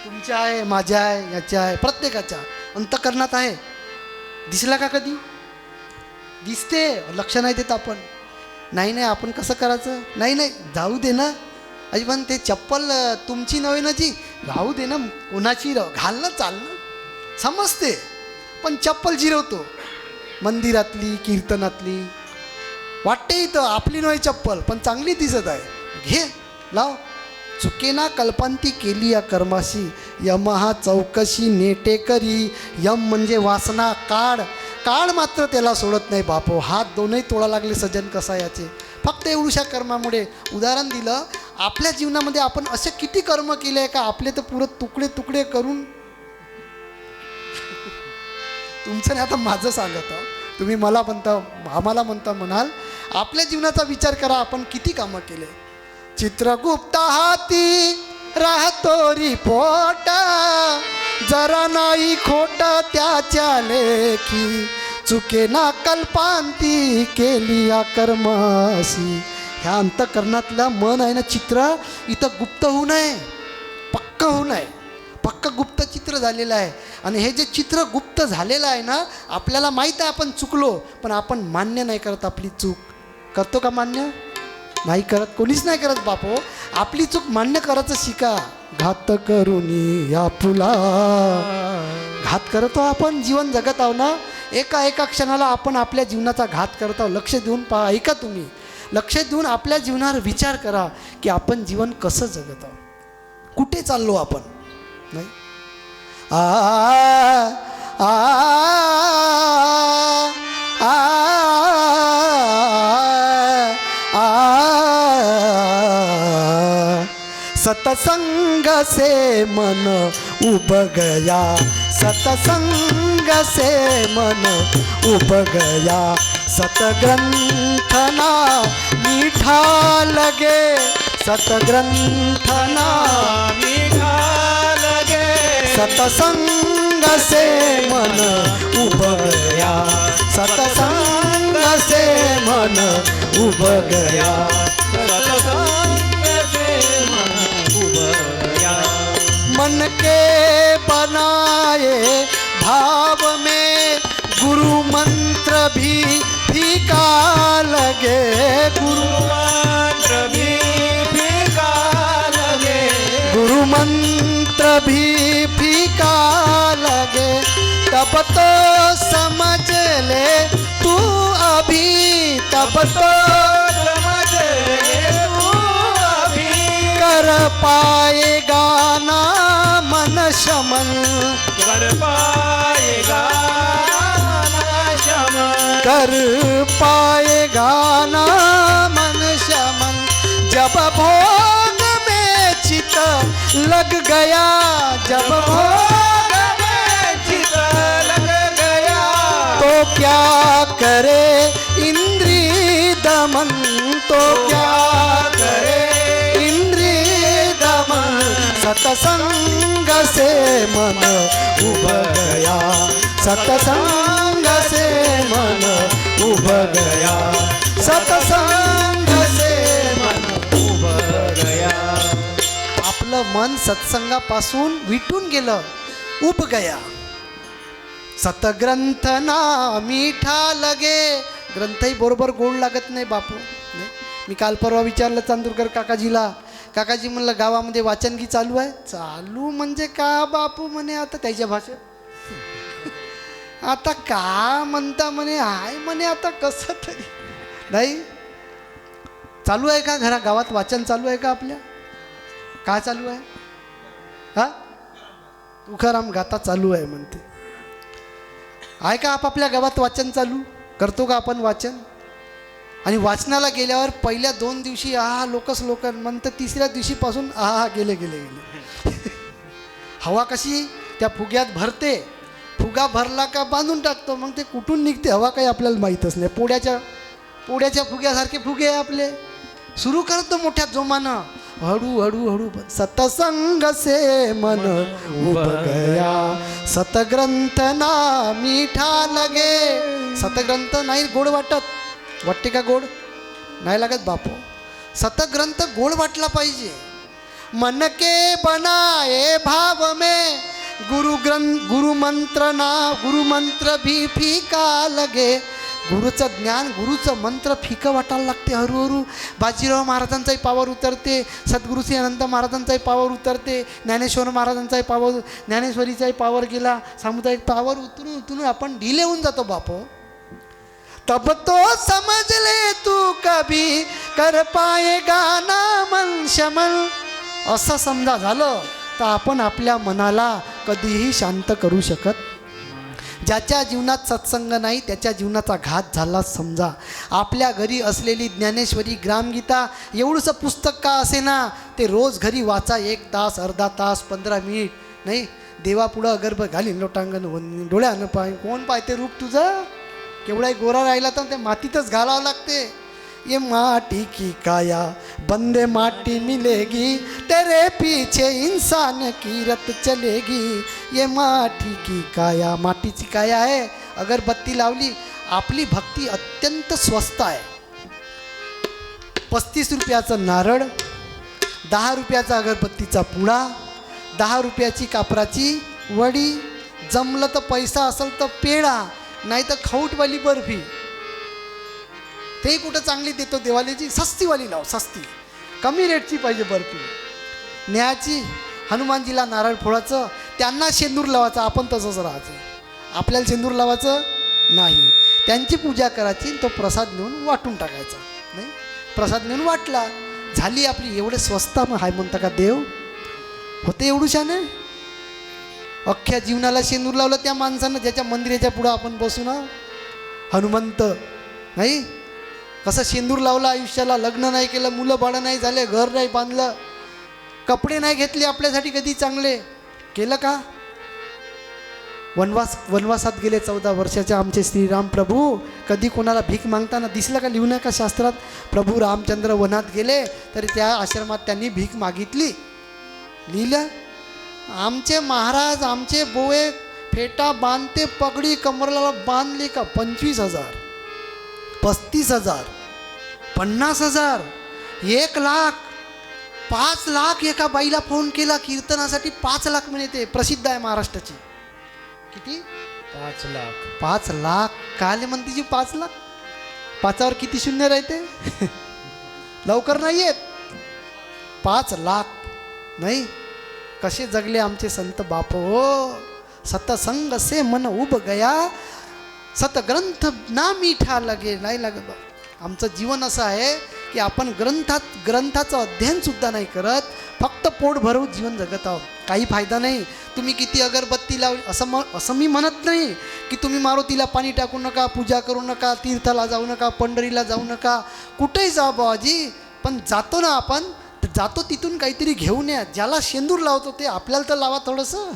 तुमच्या आहे, माझ्या आहे, याच्या आहे, प्रत्येकाच्या अंतःकरणात आहे. दिसला का कधी? दिसते, लक्ष नाही देत आपण. नाही आपण कसं करायचं, नाही जाऊ दे ना. अजिबात ते चप्पल तुमची नव्हे ना जी, राहू दे ना, कोणाची घालणं चालणं समजते, पण चप्पल जिरवतो. मंदिरातली, कीर्तनातली वाटते इथं आपली नव्हे चप्पल, पण चांगली दिसत आहे, घे लाव. चुकेना कल्पांती केली या कर्माशी, यमहा चौकशी नेटे करी. यम म्हणजे वासना, काळ मात्र त्याला सोडत नाही बापो. हात दोनही तोडा लागले सज्जन कसायाचे, फक्त एवढ्या कर्मामुळे. उदाहरण दिलं, आपल्या जीवनामध्ये आपण असे किती कर्म केले का आपले तर पुरं तुकडे तुकडे करून. तुमचं नाही, आता माझं सांगत आहो. तुम्ही मला म्हणता, आम्हाला म्हणता म्हणाल, आपल्या जीवनाचा विचार करा, आपण किती कामं केले. चित्रगुप्त हाती राहतो रिपोर्ट, जरा नाही खोट त्याच्या लेखी. चुकेना कल्पांती केली या कर्माशी. ह्या अंतःकरणातलं मन आहे ना चित्र, इथं गुप्त होऊ नये, पक्क होऊ नये. पक्क गुप्त चित्र झालेलं आहे. आणि हे जे चित्र गुप्त झालेलं आहे ना, आपल्याला माहीत आहे आपण चुकलो, पण आपण मान्य नाही करत आपली चूक. करतो का मान्य? नाही करत, कोणीच नाही करत बापो. आपली चूक मान्य करायचं शिका. घात करून या फुला, घात करतो आपण, जीवन जगत आहो ना. एका क्षणाला आपण आपल्या जीवनाचा घात करत आहोत. लक्ष देऊन पहा, ऐका तुम्ही, लक्ष देऊन आपल्या जीवनावर विचार करा की आपण जीवन कसं जगत आहोत, कुठे चाललो आपण. नाही आ आ आ सतसंग से मन उब गया, सतसंग से मन उब गया. सतग्रंथना मीठा लगे, सतग्रंथना मीठा लगे. सतसंग से मन उब गया, सतसंग से मन उब गया. सतसंग से मन उब गया. मन के बनाए भाव में गुरु मंत्र भी फीका लगे, गुरु मंत्र भी फीका लगे. गुरु मंत्र भी फीका लगे. तब तो समझ ले तू अभी, तब तो समझ ले तू अभी. कर पाएगा ना मन शमन, कर पाएगा ना शमन. कर पाएगा ना मन शमन. जब भोग में चित लग गया, जब भोग में चित लग गया. तो क्या करे इंद्रिय दमन, तो क्या करे इंद्रिय दमन. सतसंग से मन उब गया, सतसंग से मन उब गया, सतसंग से मन उब गया. आपलं मन सत्संगापासून विटून गेलं, उब गया. सतग्रंथना मीठा लगे. ग्रंथही बरोबर गोड लागत नाही बापू. नाही, मी काल परवा विचारलं चांदूरकर काकाजीला, काकाजी म्हणलं गावामध्ये वाचनगी चालू आहे. चालू म्हणजे का बापू म्हणे, आता त्याच्या भाषेत आता का म्हणता म्हणे, आहे म्हणे आता कसं तरी. नाही चालू आहे का गावात वाचन चालू आहे का आपल्या? काय चालू आहे? हा, तुकाराम गाथा चालू आहे म्हणते. आहे का आपापल्या गावात वाचन चालू? करतो का आपण वाचन? आणि वाचनाला गेल्यावर पहिल्या 2 दिवशी लोक म्हणतं, तिसऱ्या दिवशीपासून गेले गेले गेले. हवा कशी त्या फुग्यात भरते, फुगा भरला का बांधून टाकतो, मग ते कुठून निघते हवा काही आपल्याला माहीतच नाही. पोळ्याच्या फुग्यासारखे फुगे आपले. सुरू करतो मोठ्या जोमानं, हळू हळू हळू. सतसंग से मन उब गया, सतग्रंथ ना मीठा लगे. सतग्रंथ नाही गोड वाटते का? गोड नाही लागत बापू. सतग्रंथ गोड वाटला पाहिजे. मन के बना आए भाव में, गुरु मंत्र भी फीका लगे. गुरुचं ज्ञान, गुरुचं मंत्र फिकं वाटायला लागते हळूहळू. बाजीराव महाराजांचाही पावर उतरते, सद्गुरू श्री अनंत महाराजांचाही पावर उतरते, ज्ञानेश्वर महाराजांचाही पावर, ज्ञानेश्वरीचाही पावर गेला, सामुदायिक पावर उतरून उतरून आपण ढिले होऊन जातो बापो. तब तो समझ ले तू कभी कर पाएगा ना मन शमन. असं समजा झालं तर आपण आपल्या मनाला कधीही शांत करू शकत. ज्याच्या जीवनात सत्संग नाही त्याच्या जीवनाचा घात झाला समजा. आपल्या घरी असलेली ज्ञानेश्वरी, ग्रामगीता एवढंसं पुस्तक का असे ना, ते रोज घरी वाचा. 1 तास, अर्धा तास, 15 मिनिट. नाही देवापुढं अगरब घालीन लोटांगण डोळ्यानं पाय, कोण पाहते रूप तुझं? केवढाही गोरा राहिला तर ते मातीतच घालावं लागते. ये माटी की काया बंदे माटी मिलेगी, तेरे पीछे इंसान की रत चलेगी. ये माटी की काया, मातीची काया आहे. अगरबत्ती लावली. आपली भक्ती अत्यंत स्वस्त आहे. 35 रुपयाचं नारळ, 10 रुपयाचा अगरबत्तीचा पुडा, 10 रुपयाची कापराची वडी, जमलं तर पैसा असेल तर पेढा, नाही तर खाऊटवाली बर्फी. ते कुठं चांगली देतो देवालीची, सस्तीवाली लाव, सस्ती, कमी रेटची पाहिजे बर्फी. न्यायची, हनुमानजीला नारळ फोडायचं, त्यांना शेंदूर लावायचं. आपण तसंच राहायचं, आपल्याला शेंदूर लावायचं नाही. त्यांची पूजा करायची, तो प्रसाद नेऊन वाटून टाकायचा. नाही प्रसाद नेऊन वाटला, झाली आपली. एवढे स्वस्त हाय म्हणता का देव? होते एवढू छान. अख्ख्या जीवनाला शेंदूर लावलं त्या माणसानं, ज्याच्या मंदिराच्या पुढं आपण बसू ना. हनुमंत नाही कसं शेंदूर लावलं आयुष्याला. लग्न नाही केलं, मुलं बाळं नाही झाले, घर नाही बांधलं, कपडे नाही घेतले आपल्यासाठी कधी चांगले, केलं का? वनवासात गेले 14 वर्षाचे आमचे श्रीराम प्रभू. कधी कोणाला भीक मागताना दिसलं का? लिहून का शास्त्रात? प्रभू रामचंद्र वनात गेले तरी त्या आश्रमात त्यांनी भीक मागितली, लिहिलं. आमचे महाराज, आमचे बोये फेटा बांधते, पगडी कमरला बांधली का 25,000, 35,000, 50,000, 1 लाख, 5 लाख. एका बाईला फोन केला कीर्तनासाठी, 5 लाख मिळते. प्रसिद्ध आहे महाराष्ट्राची. किती? 5 लाख. 5 लाख काले म्हणते जी 5 लाख. 5वर किती शून्य राहते? लवकर नाही येत. 5 लाख नाही. कसे जगले आमचे संत बाप हो. सतसंग से मन उब गया, सतग्रंथ ना मीठा लगे. नाही लागत. आमचं जीवन असं आहे की आपण ग्रंथाचं अध्ययनसुद्धा नाही करत, फक्त पोट भरून जीवन जगत आहोत. काही फायदा नाही. तुम्ही किती अगरबत्ती लावली असं मी म्हणत नाही की तुम्ही मारुतीला पाणी टाकू नका, पूजा करू नका, तीर्थाला जाऊ नका, पंढरीला जाऊ नका, कुठेही जा बाबाजी. पण जातो ना आपण, जातो तिथून काहीतरी घेऊन या. ज्याला शेंदूर लावतो ते आपल्याला तर लावा थोडंसं,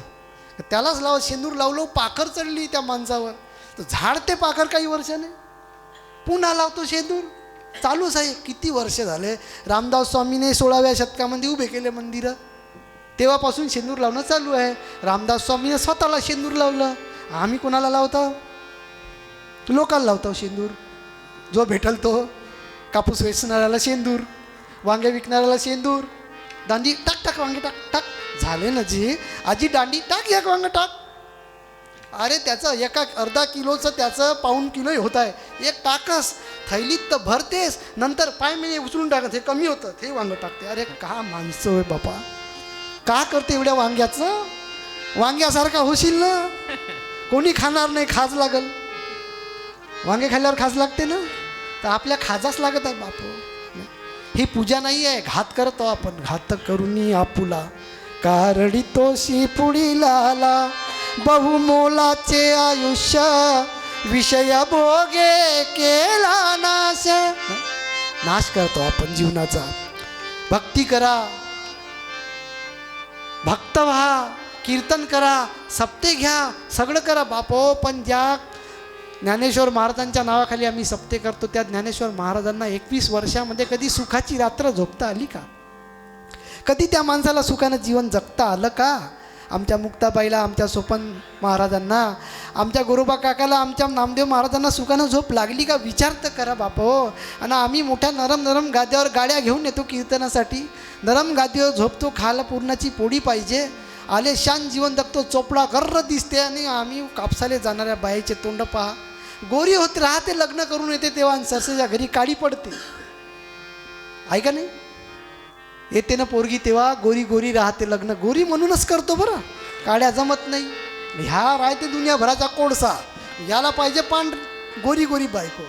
त्यालाच लावा. शेंदूर लावलो, पाखर चढली त्या माणसावर, तर झाडते पाखर काही वर्षाने, पुन्हा लावतो शेंदूर. चालूच आहे. किती वर्ष झाले. रामदास स्वामीने 16व्या शतकामध्ये उभे केले मंदिरं, तेव्हापासून शेंदूर लावणं चालू आहे. रामदास स्वामीने स्वतःला शेंदूर लावलं. आम्ही कोणाला लावतो? लोकांना लावतो शेंदूर. जो भेटल तो. कापूस वेचणाऱ्याला शेंदूर, वांगे विकणाऱ्याला शेंदूर, दांडी टाक टाक वांगे टाक टाक. झाले ना जी आजी, दांडी टाक, एक वांग टाक. अरे त्याचं एका अर्धा किलोचं त्याचं पाऊण किलोही होत आहे. एक टाकस, थैलीत तर भरतेस, नंतर पाय महिने उचलून टाकत, हे कमी होतं, हे वांग टाकते. अरे का माणसं होय बापा, का करते एवढ्या वांग्याचं? वांग्यासारखा होशील ना, कोणी खाणार नाही, खाज लागल. वांगे खाल्ल्यावर खाज लागते ना, तर आपल्या खाजाच लागत आहे बापू. ही पूजा नाही आहे, घात करतो आपण. घात करून आपुला कारडी तोशी पुढीला, बहुमोलाचे आयुष्य विषय भोगे केला नाश. नाश करतो आपण जीवनाचा. भक्ती करा, भक्त व्हा, कीर्तन करा, सप्ते घ्या, सगळं करा बापो. पण ज्या ज्ञानेश्वर महाराजांच्या नावाखाली आम्ही सप्ते करतो, त्या ज्ञानेश्वर महाराजांना 21 वर्षामध्ये कधी सुखाची रात्र झोपता आली का? कधी त्या माणसाला सुखानं जीवन जगता आलं का? आमच्या मुक्ताबाईला, आमच्या सोपन महाराजांना, आमच्या गोरोबा काकाला, आमच्या नामदेव महाराजांना सुखानं झोप लागली का विचार तर करा बापो. आणि आम्ही मोठ्या नरम नरम गाद्यावर गाड्या घेऊन येतो कीर्तनासाठी, नरम गादीवर झोपतो, खायला पूर्णाची पोळी पाहिजे, आले शान जीवन जगतो, चोपडा गर्र दिसते. आणि आम्ही कापसाले जाणाऱ्या बाईचे तोंड पहा, गोरी होत राहते, लग्न करून येते तेव्हा सरसेच्या घरी काळी पडते. आहे का नाही? येते ना पोरगी तेव्हा गोरी गोरी राहते, लग्न गोरी म्हणूनच करतो बरं, काड्या जमत नाही. ह्या राहते दुनियाभराचा कोळसा, याला पाहिजे गोरी गोरी बायको.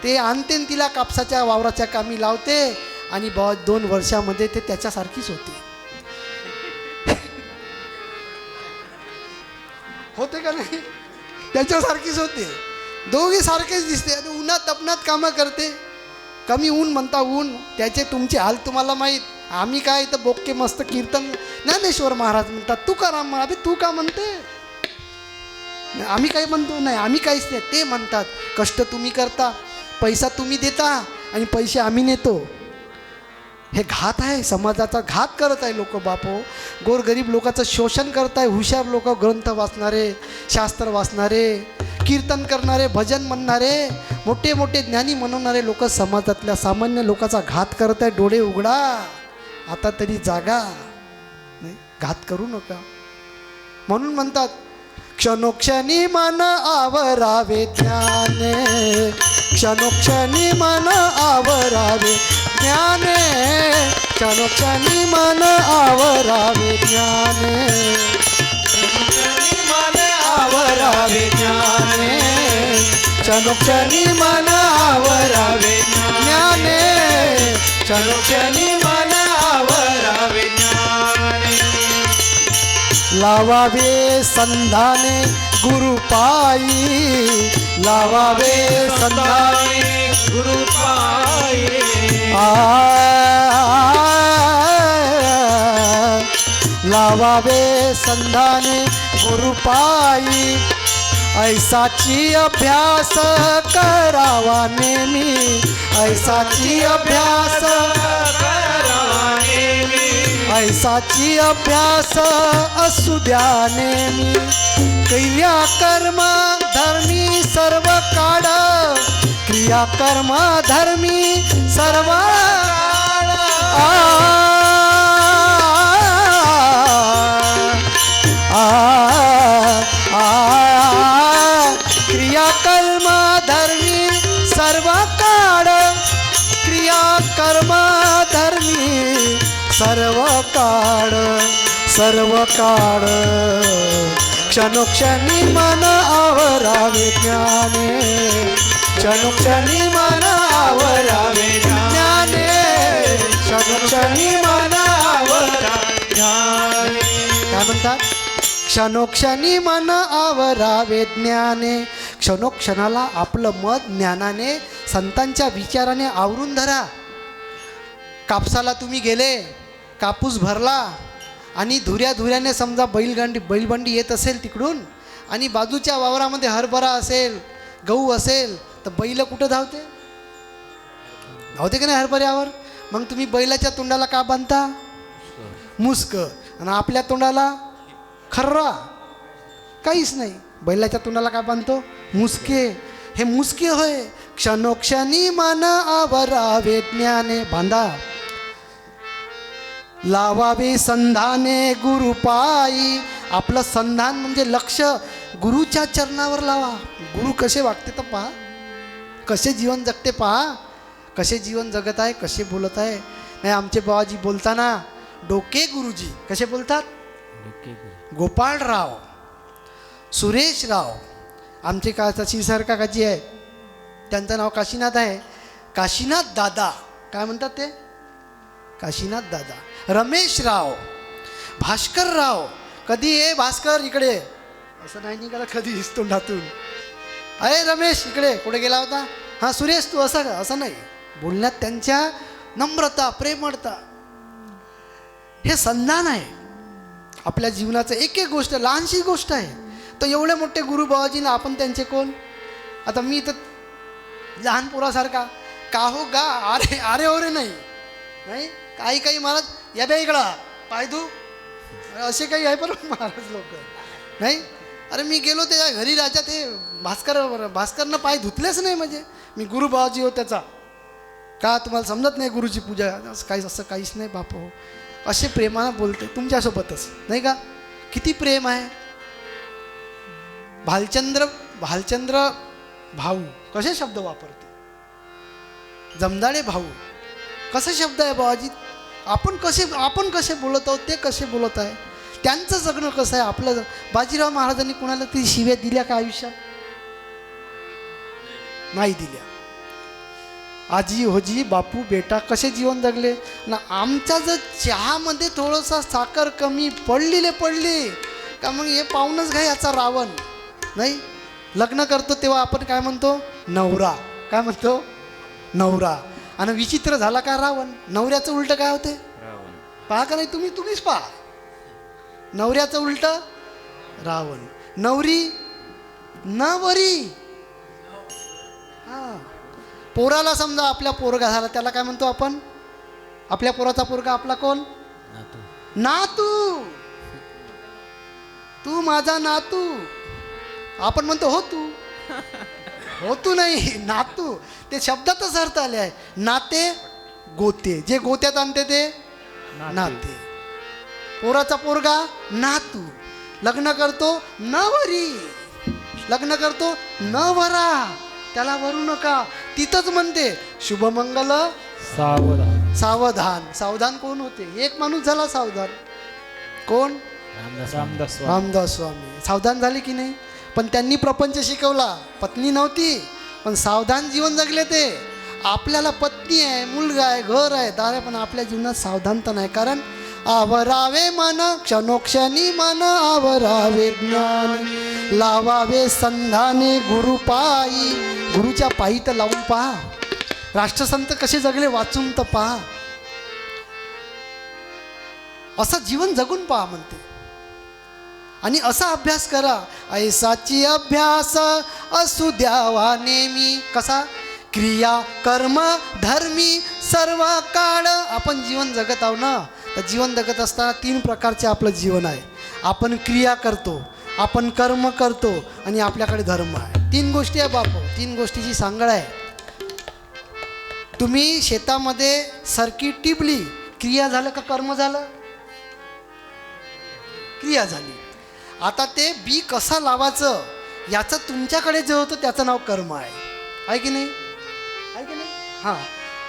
ते आणते न तिला कापसाच्या वावराच्या कामी लावते आणि 2 वर्षामध्ये ते त्याच्यासारखीच होते. होते का नाही? त्याच्यासारखीच होते, दोघी सारखेच दिसते. आणि उन्हात तपणात कामं करते. कमी ऊन म्हणता ऊन, त्याचे तुमचे हाल तुम्हाला माहीत. आम्ही काय इथं बोक्के मस्त कीर्तन, ज्ञानेश्वर महाराज म्हणतात, तुकाराम अबे तू का म्हणते, आम्ही काय म्हणतो नाही, आम्ही काहीच नाही. ते म्हणतात कष्ट तुम्ही करता, पैसा तुम्ही देता आणि पैसे आम्ही नेतो. हे घात आहे, समाजाचा घात करत आहे लोक बापो. गोरगरीब लोकांचं शोषण करत आहे. हुशार लोक, ग्रंथ वाचणारे, शास्त्र वाचणारे, कीर्तन करणारे, भजन म्हणणारे, मोठे मोठे ज्ञानी म्हणणारे लोक समाजातल्या सामान्य लोकांचा घात करत आहे. डोळे उघडा, आता तरी जागा, नाही घात करू नका. म्हणून म्हणतात क्षणोक्षणी मन आवरावे ज्ञाने, क्षणोक्षणी मन आवरावे ज्ञाने, क्षणोक्षणी मन आवरावे ज्ञाने, मन आवरावे ज्ञाने, क्षणोक्षणी मन आवरावे ज्ञाने, क्षणोक्षणी मन आवरावे ज्ञाने. लावावे संधाने गुरुपायी, लावावे संधाने गुरुपाये, लावावे संधाने गुरुपायी. ऐसाची अभ्यास करावा नेमी, ऐसाची अभ्यास करावा नेमी, ऐसाची अभ्यास असू द्या नेमी. क्रिया कर्म धर्मी सर्व काळ, क्रिया कर्म धर्मी सर्व क्रिया कर्म धर्मी सर्व काळ, क्रिया कर्म धर्मी सर्व काळ, सर्व काळ. क्षणोक्षणी मन आवरावे ज्ञाने, क्षणोक्षणी मन आवरावे ज्ञाने, क्षणोक्षणी मन आवरावे ज्ञाने. काय म्हणतात? क्षणोक्षणी मन आवरावे ज्ञाने. क्षणोक्षणाला आपलं मत ज्ञानाने, संतांच्या विचाराने आवरून धरा. कापसाला तुम्ही गेले, कापूस भरला आणि धुऱ्याने समजा बैलबंडी येत असेल तिकडून, आणि बाजूच्या वावरामध्ये हरभरा असेल, गहू असेल, तर बैल कुठं धावते? धावते का नाही हरभऱ्यावर? मग तुम्ही बैलाच्या तोंडाला का बांधता? मुस्क. आणि आपल्या तोंडाला खर्रा, काहीच नाही. बैलाच्या तोंडाला का बांधतो? मुसके. हे मुसके होय. क्षणोक्षणी मन आवरावे ज्ञाने. बांधा. लावावे संधाने गुरुपायी. आपलं संधान म्हणजे लक्ष गुरुच्या चरणावर लावा. गुरु कसे वागते तर पहा, कसे जीवन जगते पहा, कसे जीवन जगत आहे, कसे बोलत आहे. नाही आमचे बाबाजी बोलताना डोके गुरुजी कसे बोलतात? गोपाळराव, सुरेशराव, आमचे तहसीलदार काकाजी आहे, त्यांचं नाव काशीनाथ आहे. काशीनाथ दादा, काय म्हणतात ते? काशीनाथ दादा. रमेशराव, भास्करराव. कधी ए भास्कर इकडे असं नाही निघाला कधी तोंडातून. अरे रमेश इकडे कुठे गेला होता? हां सुरेश तू असं नाही. बोलण्यात त्यांच्या नम्रता, प्रेमळता, हे संधान आहे. आपल्या जीवनाचं एक एक गोष्ट, लहानशी गोष्ट आहे. तर एवढे मोठे गुरु बाबाजींना आपण त्यांचे कोण? आता मी तर लहान पोरासारखा का हो गा अरे अरे ओरे नाही, काही महाराज या बे इकडं पाय धू, असे काही आहे पण महाराज लोक नाही. अरे मी गेलो त्याच्या घरी राजा ते भास्करनं पाय धुतलेच नाही. म्हणजे मी गुरुबाजी हो त्याचा. का तुम्हाला समजत नाही गुरुची पूजा असं काहीच नाही बाप हो. असे प्रेमानं बोलते तुमच्यासोबतच नाही का. किती प्रेम आहे. भालचंद्र भाऊ कसे शब्द वापरते. जमदाडे भाऊ कसे शब्द आहे बाबाजी. आपण कसे बोलत आहोत ते कसे बोलत आहे. त्यांचं जगणं कसं आहे. आपलं बाजीराव महाराजांनी कुणाला तरी शिव्या दिल्या का आयुष्यात. नाही दिल्या. आजी होजी बापू बेटा कसे जीवन जगले ना. आमच्या जर चहामध्ये थोडंसं साखर कमी पडली का मग हे पाहूनच घ्या याचा रावण नाही. लग्न करतो तेव्हा आपण काय म्हणतो नवरा. काय म्हणतो नवरा. आणि विचित्र झाला का रावण. नवऱ्याचं उलट काय होते पहा का नाही तुम्हीच पहा. नवऱ्याचं उलट रावण. नवरी नवरी. हा पोराला समजा आपल्या पोरगा झाला त्याला काय म्हणतो आपण. आपल्या पोराचा पोरगा आपला कोण नातू. तू माझा नातू. आपण म्हणतो हो तू नाही नातू. ते शब्दातच अर्थ आले आहे. नाते गोते. जे गोत्यात आणते ते नाते. पोराचा पोरगा नातू. लग्न करतो नवरी. लग्न करतो नवरा. त्याला वरू नका. तिथंच म्हणते शुभमंगल सावधान. सावधान कोण होते. एक माणूस झाला सावधान. कोण रामदास स्वामी. सावधान झाले की नाही. पण त्यांनी प्रपंच शिकवला. पत्नी नव्हती पण सावधान जीवन जगले ते. आपल्याला पत्नी आहे मुलगा आहे घर आहे दार आहे पण आपल्या जीवनात सावधानता नाही. कारण आवरावे मन क्षणोक्षणी मन आवरावे ज्ञान लावावे संधाने गुरु पायी. गुरुच्या पायी तर लावून पहा. राष्ट्रसंत कसे जगले वाचून तर पहा. असं जीवन जगून पहा म्हणते. आणि असा अभ्यास करा. ऐसाची अभ्यास असू द्यावा नेहमी. कसा क्रिया कर्म धर्मी सर्व काळ. आपण जीवन जगत आहो ना. तर जीवन जगत असताना 3 प्रकारचे आपलं जीवन आहे. आपण क्रिया करतो आपण कर्म करतो आणि आपल्याकडे धर्म आहे. 3 गोष्टी आहे बापू. 3 गोष्टीची सांगड आहे. तुम्ही शेतामध्ये सरकी टिपली क्रिया झालं का कर्म झालं. क्रिया झाली. आता ते बी कसं लावायचं याचं तुमच्याकडे जे होतं त्याचं नाव कर्म आहे की नाही. आहे की नाही. हां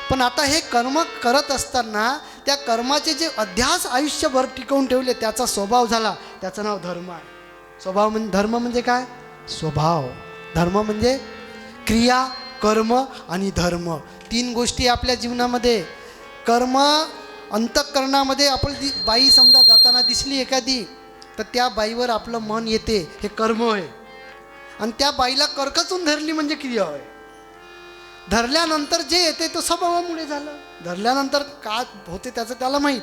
पण आता हे कर्म करत असताना त्या कर्माचे जे अध्यास आयुष्यभर टिकवून ठेवले त्याचा स्वभाव झाला त्याचं नाव धर्म आहे. स्वभाव म्हणजे धर्म म्हणजे काय स्वभाव. धर्म म्हणजे क्रिया कर्म आणि धर्म. 3 गोष्टी आपल्या जीवनामध्ये. कर्म अंतःकरणामध्ये आपण बाई समजा जाताना दिसली एखादी तर त्या बाईवर आपलं मन येते हे कर्म आहे. आणि त्या बाईला करकचून धरली म्हणजे क्रिया आहे. धरल्यानंतर जे येते तो स्वभावामुळे झालं. धरल्यानंतर का होते त्याचं त्याला माहीत.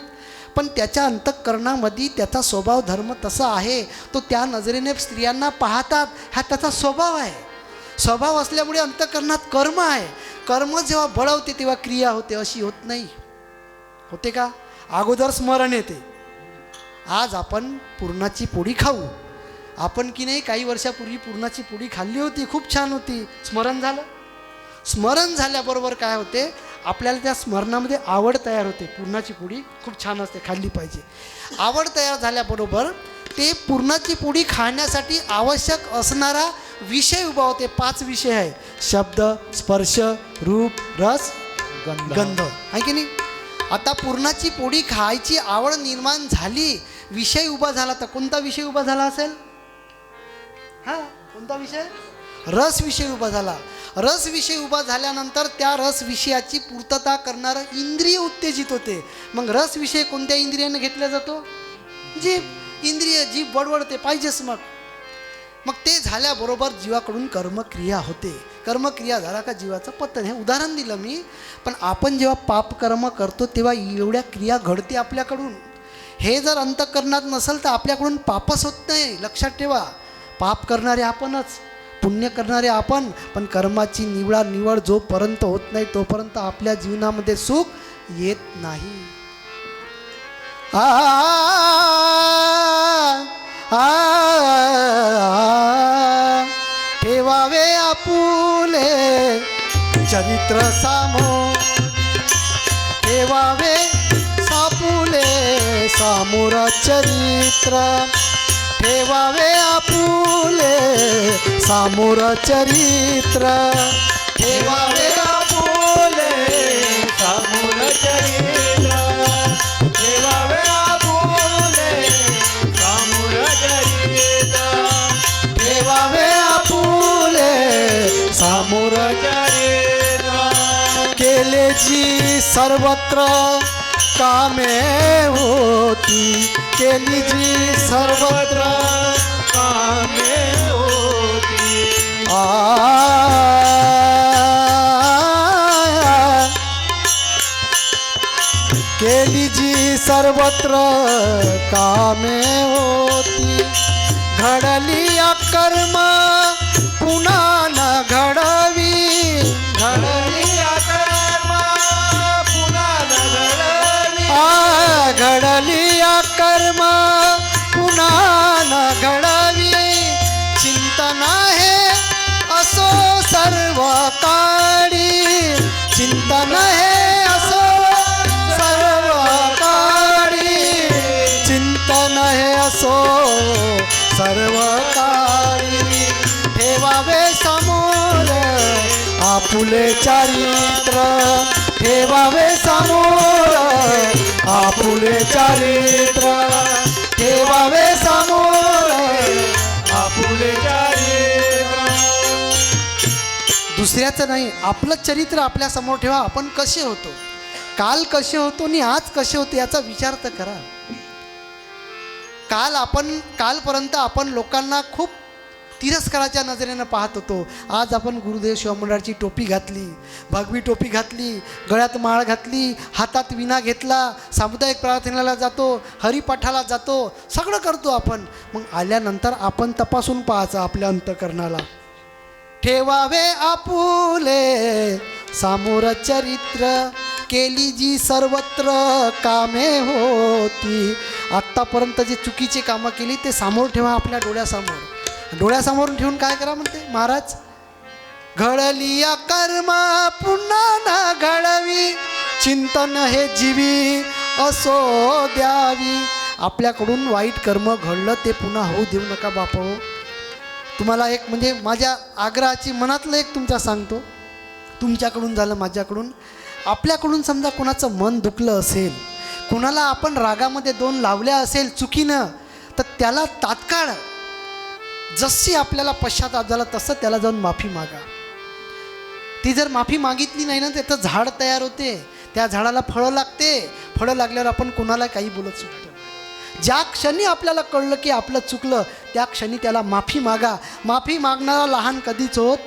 पण त्याच्या अंतःकरणामध्ये त्याचा स्वभाव धर्म तसा आहे. तो त्या नजरेने स्त्रियांना पाहतात. हा त्याचा स्वभाव आहे. स्वभाव असल्यामुळे अंतःकरणात कर्म आहे. कर्म जेव्हा बळवते तेव्हा क्रिया होते. अशी होत नाही. होते का. अगोदर स्मरण येते. आज आपण पुरणाची पोळी खाऊ. आपण की नाही काही वर्षापूर्वी पुरणाची पोळी खाल्ली होती. खूप छान होती. स्मरण झालं. स्मरण झाल्याबरोबर काय होते आपल्याला त्या स्मरणामध्ये आवड तयार होते. पुरणाची पोळी खूप छान असते खाल्ली पाहिजे. आवड तयार झाल्याबरोबर ते पुरणाची पोळी खाण्यासाठी आवश्यक असणारा विषय उभा होते. 5 विषय आहे. शब्द स्पर्श रूप रस गंध. आहे की नाही. आता पुरणाची पोळी खायची आवड निर्माण झाली. विषय उभा झाला तर कोणता विषय उभा झाला असेल. हां कोणता विषय रस विषय उभा झाला. रस विषय उभा झाल्यानंतर त्या रस विषयाची पूर्तता करणारं इंद्रिय उत्तेजित होते. मग रस विषय कोणत्या इंद्रियाने घेतला जातो जीभ. इंद्रिय जीभ बडबडते पाहिजेच. मग ते झाल्याबरोबर जीवाकडून कर्मक्रिया होते. कर्मक्रिया झाला का जीवाचं पतन. हे उदाहरण दिलं मी. पण आपण जेव्हा पापकर्म करतो तेव्हा एवढ्या क्रिया घडते आपल्याकडून. हे जर अंतःकरणात नसेल तर आपल्याकडून पापच होत नाही. लक्षात ठेवा. पाप करणारे आपणच पुण्य करणारे आपण. पण कर्माची निवड जोपर्यंत होत नाही तोपर्यंत आपल्या जीवनामध्ये सुख येत नाही. आ आ ठेवावे आपुले चरित्र सामोर, ठेवावे सापुले सामोर चरित्र, ठेवावे आपुले सामोर चरित्र, ठेवावे आपुले सामोर चरित्र, ठेवावे आपुले सामोर चरित्र, ठेवावे आपुले सामोर चरित्र. केले जी सर्वत्र कामे होती, केली जी सर्वत्र कामे होती. केली जी सर्वत्र कामे होती, घडली अकर्म पुन्हा न घडवी, घडली कर्म पुन्हा न घडवी. घडली अकर्म पुन्हा न घडवी, चिंतन हे असो सर्व काळी, चिंतन हे असो सर्व काळी, चिंतन हे असो सर्व काळी, ठेवावे समोर आपुले चरित्र, ठेवावे समोर आपुले चरित्र, ठेवावे समोर आपुले चरित्र. दुसऱ्याचं नाही, आपलं चरित्र आपल्या समोर ठेवा. आपण कसे होतो, काल कसे होतो आणि आज कसे होते याचा विचार तर करा. कालपर्यंत आपण लोकांना खूप तिरस्काराच्या नजरेनं पाहत होतो. आज आपण गुरुदेव शिवमंडळाची टोपी घातली, भगवी टोपी घातली, गळ्यात माळ घातली, हातात विणा घेतला, सामुदायिक प्रार्थनेला जातो, हरिपाठाला जातो, सगळं करतो आपण. मग आल्यानंतर आपण तपासून पाहायचं आपल्या अंतःकरणाला. ठेवावे आपुले सामोर चरित्र, केली जी सर्वत्र कामे होती. आत्तापर्यंत जे चुकीचे कामं केली ते समोर ठेवा, आपल्या डोळ्यासमोर. डोळ्यासमोर ठेवून काय करा म्हणते महाराज, घडली कर्म पुन्हा न घडवी, चिंतन हे जीवी असो द्यावी. आपल्याकडून वाईट कर्म घडलं ते पुन्हा होऊ देऊ नका बापा. तुम्हाला एक म्हणजे माझ्या आग्रहाची मनातलं एक तुमचा सांगतो, तुमच्याकडून झालं माझ्याकडून. आपल्याकडून समजा कोणाचं मन दुखलं असेल, कोणाला आपण रागामध्ये दोन लावल्या असेल चुकीनं, तर त्याला तात्काळ जशी आपल्याला पश्चाताप झाला तसं त्याला जाऊन माफी मागा. ती जर माफी मागितली नाही ना, त्याचं झाड तयार होते, त्या झाडाला फळं लागते, फळं लागल्यावर आपण कोणाला काही बोलत सुटतो. ज्या क्षणी आपल्याला कळलं की आपलं चुकलं त्या क्षणी त्याला माफी मागा. माफी मागणारा लहान कधीच होत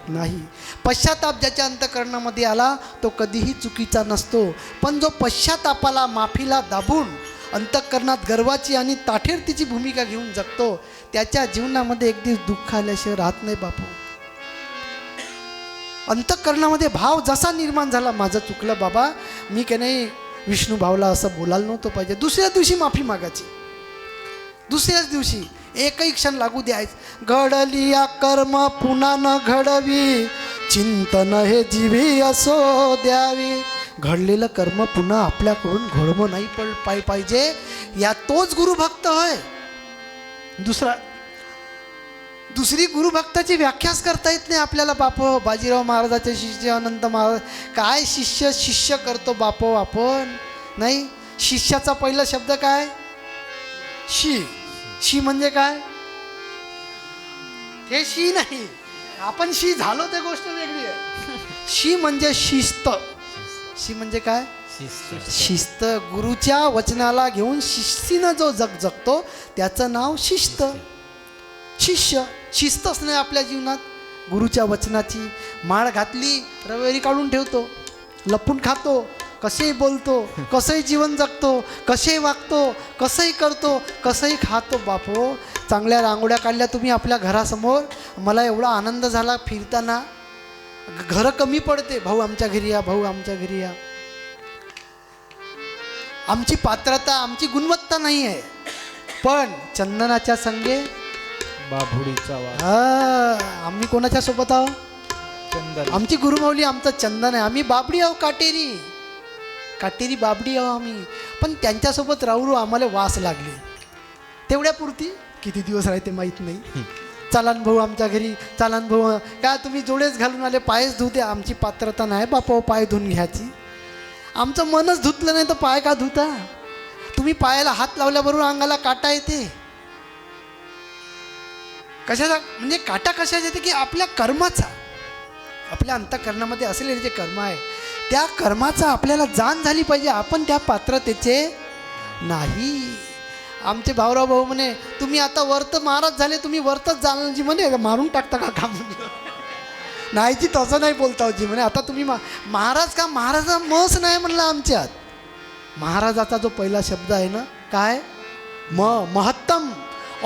नाही. पश्चाताप ज्याच्या अंतःकरणामध्ये आला तो कधीही चुकीचा नसतो. पण जो पश्चातापाला माफीला दाबून अंतःकरणात गर्वाची आणि ताठेरतीची भूमिका घेऊन जगतो त्याच्या जीवनामध्ये एक दिवस दुःख आल्याशिवाय राहत नाही बापू. अंतःकरणामध्ये भाव जसा निर्माण झाला, माझं चुकलं बाबा, मी की नाही विष्णू भावला असं बोलायला नव्हतं पाहिजे, दुसऱ्या दिवशी माफी मागायची. दुसऱ्याच दिवशी एकही क्षण लागू द्यायचं. घडली कर्म पुन्हा न घडवी, चिंतन हे जीवी असो द्यावी. घडलेलं कर्म पुन्हा आपल्याकडून घडवं नाही पाहिजे. या तोच गुरुभक्त होय. दुसरी गुरुभक्ताची व्याख्याच करता येत नाही आपल्याला बापो. बाजीराव महाराजाचे शिष्य अनंत महाराज, काय शिष्य करतो बापो आपण. नाही, शिष्याचा पहिला शब्द काय, शी म्हणजे काय, हे शी नाही, आपण शी झालो ते गोष्ट वेगळी आहे. शी म्हणजे शिस्त. शी म्हणजे काय, शिस्त. गुरुच्या वचनाला घेऊन शिस्तीनं जो जगतो त्याचं नाव शिस्त. शिष्य शिस्त असणे आपल्या जीवनात. गुरुच्या वचनाची माळ घातली, रविवारी काढून ठेवतो, लपून खातो, कसेही बोलतो, कसंही जीवन जगतो, कसेही वागतो, कसंही करतो, कसंही खातो बापो. चांगल्या रांगोळ्या काढल्या तुम्ही आपल्या घरासमोर, मला एवढा आनंद झाला फिरताना. घरं कमी पडते, भाऊ आमच्या घरी या, भाऊ आमच्या घरी या. आमची पात्रता, आमची गुणवत्ता नाही आहे, पण चंदनाच्या संगे बाभुडीचा वास आम्ही कोणाच्या सोबत आहो? चंदन आमची गुरुमाऊली आमचं चंदन आहे. आम्ही बाबडी आहो, काटेरी बाबडी आहो आम्ही. पण त्यांच्यासोबत राहू आम्हाला वास लागली. तेवढ्यापुरती किती दिवस राहते माहीत नाही. चालन भाऊ आमच्या घरी, चालन भाऊ काय तुम्ही जोडेच घालून आले, पायच धुते. आमची पात्रता नाही बापा पाय धुवून घ्यायची. आमचं मनच धुतलं नाही तर पाय का धुता? तुम्ही पायाला हात लावल्याबरोबर अंगाला काटा येते. कशाचा म्हणजे काटा कशाचा येते की आपल्या कर्माचा, आपल्या अंतःकरणामध्ये असलेले जे कर्म आहे त्या कर्माचा आपल्याला जाण झाली पाहिजे. आपण त्या पात्रतेचे नाही. आमचे भाऊराव भाऊ म्हणे तुम्ही आता वर्त महाराज झाले, तुम्ही वर्तच जाणार जी म्हणे मारून टाकता का काम? नाही जी तसं नाही बोलता जी म्हणे आता तुम्ही महाराज का? महाराजा मस नाही म्हणलं आमच्यात. महाराजाचा जो पहिला शब्द आहे ना काय महत्तम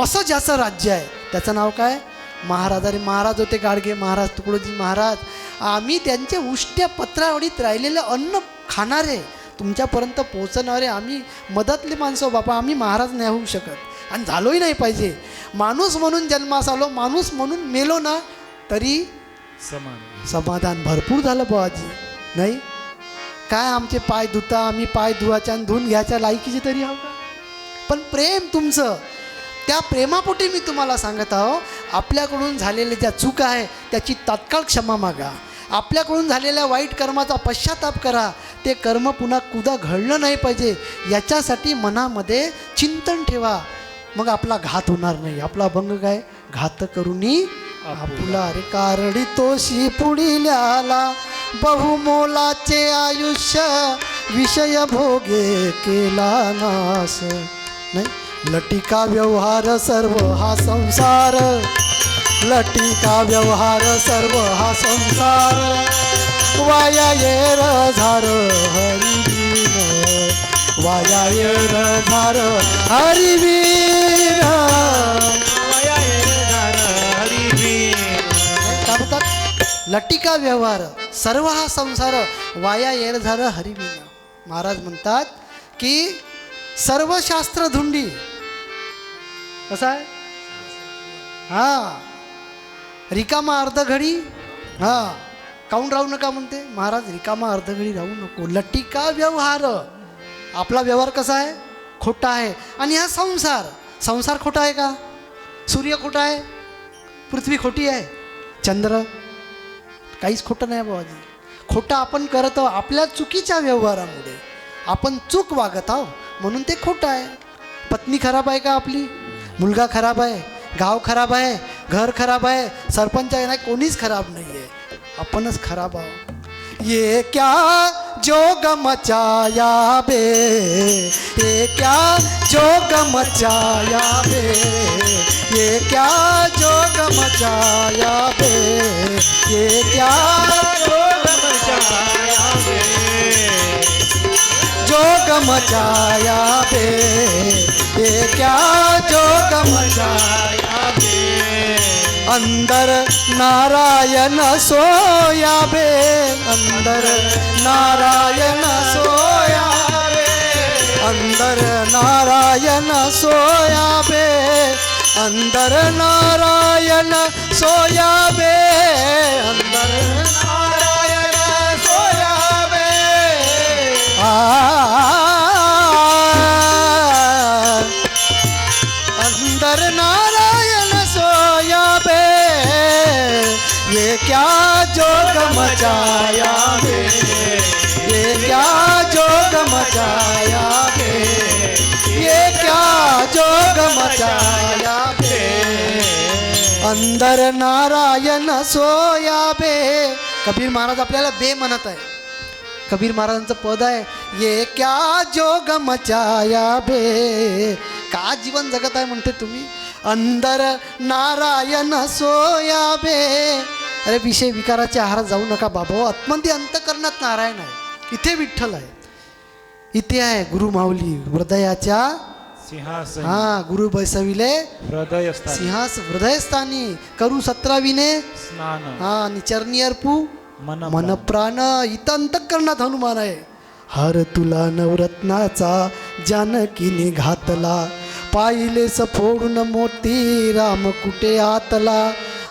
असं ज्याचं राज्य आहे त्याचं नाव काय? महाराज. अरे महाराज होते गाडगे महाराज, तुकडोजी महाराज. आम्ही त्यांचे उष्ट्या पत्रावडीत राहिलेलं अन्न खाणारे, तुमच्यापर्यंत पोहोचणारे आम्ही मदतले माणसं बापा. आम्ही महाराज नाही होऊ शकत आणि झालोही नाही पाहिजे. माणूस म्हणून जन्मास आलो, माणूस म्हणून मेलो ना तरी समाधान भरपूर झालं बाबाजी. नाही काय आमचे पाय धुता, आम्ही पाय धुवायच्या आणि धुवून घ्यायच्या लायकीचे तरी आहो का? पण प्रेम तुमचं, त्या प्रेमापोटी मी तुम्हाला सांगत आहो, आपल्याकडून झालेल्या ज्या चूक आहे त्याची तात्काळ क्षमा मागा. आपल्याकडून झालेल्या वाईट कर्माचा पश्चाताप करा. ते कर्म पुन्हा कुदा घडलं नाही पाहिजे याच्यासाठी मनामध्ये चिंतन ठेवा. मग आपला घात होणार नाही. आपला भंग काय? घात करूनी आपुला. रे कारडी तोशी पुढिल्याला बहुमोलाचे आयुष्य विषय भोगे केला नाश. नाही लटिका व्यवहार सर्व हा संसार, लटिका व्यवहार सर्व हा संसार. वाया येर झार हरिवीर, वाया येर झार हरिवीर. काय म्हणतात? लटिका व्यवहार सर्व हा संसार वाया येर झार हरिवीर. महाराज म्हणतात की सर्व शास्त्र धुंडी. कसं आहे? रिकामा अर्धघडी काऊन राहू नका म्हणते महाराज. रिकामा अर्धघडी राहू नको. लटिका व्यवहार, आपला व्यवहार कसा आहे? खोटा आहे. आणि हा संसार खोटा आहे का? सूर्य खोटा आहे, पृथ्वी खोटी आहे, चंद्र काहीच खोटं नाही बाबाजी. खोटं आपण करत आहोत आपल्या चुकीच्या व्यवहारामुळे. आपण चूक वागत आहोत म्हणून ते खोटं आहे. पत्नी खराब आहे का आपली? मुलगा खराब आहे, गाव खराब आहे, घर खराब आहे, सरपंच आहे, नाही कोणीच खराब नाही आहे, आपणच खराब आहोत. ये क्या जोग मचाया बे, ये क्या जोग मचाया बे, ये क्या जोग मचाया बे, ये क्या जोग मचाया बे, जोग मचाया बे, ये क्या जोग मचाया बे. अंदर नारायण सोया बे, अंदर नारायण सोया बे, अंदर नारायण सोया बे, अंदर नारायण सोया बे, अंदर नारायण सोया बे. अंदर नारायण सोया बे, ये क्या जोग मचाया बे, ये क्या जोग मचाया बे, ये क्या जोग मचाया बे. अंदर नारायण सोया बे. कबीर महाराज आपल्याला बे म्हणत आहे. कबीर महाराजांचं पद आहे ये क्या जोग मचाया बे. का जीवन जगत आहे म्हणते तुम्ही? अंदर नारायण सोया बे. अरे विषय विकाराचे आहारात जाऊ नका बाबा. आत्मंदी अंतकरणात नारायण आहे, इथे विठ्ठल आहे, इथे आहे गुरु माऊली हृदयाच्या सिंहासन. गुरु बैसविले हृदय सिंहास हृदयस्थानी. करू 17विने स्नान. आणि चरणी अर्पू मन प्राण. इथं अंतकरणात हनुमान आहे. हार तुला नवरत्नाचा जानकीने घातला, पाहिलेस फोडून मोती राम कुठे आतला.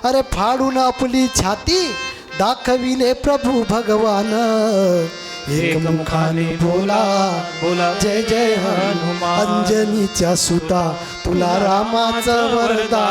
अरे फाडून आपली छाती दाखविले प्रभू भगवान, एकमुखाने बोला बोला जय जय हनुमान. अंजनीच्या सुता तुला रामाचं वरदान.